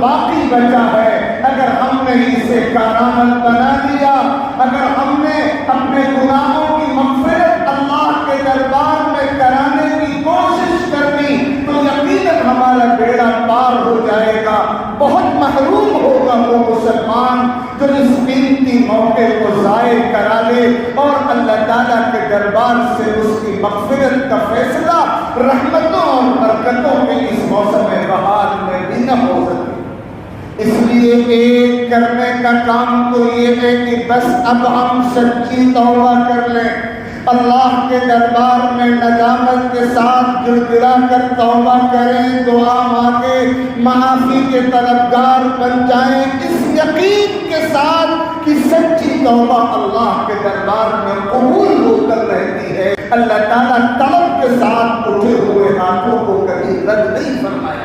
बाकी बचा है, अगर हमने इसे कारआमद बना लिया, अगर हमने अपने गुनाहों की मग़फ़िरत अल्लाह के दरबार में कराने की कोशिश कर दी, तो यकीनन हमारा बेड़ा पार हो जाएगा। बहुत महरूम होगा वो मुसलमान जो इस कीमती मौके को ज़ाय करा ले और अल्लाह ताला के दरबार से उसकी मग़फ़िरत का फैसला रहमतों और बरकतों के इस मौसम बहार में भी न हो सके। इसलिए एक करने का काम तो ये है कि बस अब हम सच्ची तौबा कर लें, अल्लाह के दरबार में नदामत के साथ गिड़गिड़ा कर तौबा करें, दुआ मांगे, माफ़ी के तलबगार बन जाएं, इस यकीन के साथ कि सच्ची तौबा अल्लाह के दरबार में कबूल होकर रहती है। अल्लाह ताला तलब के साथ उठे हुए हाथों को कभी रद्द नहीं फरमाए।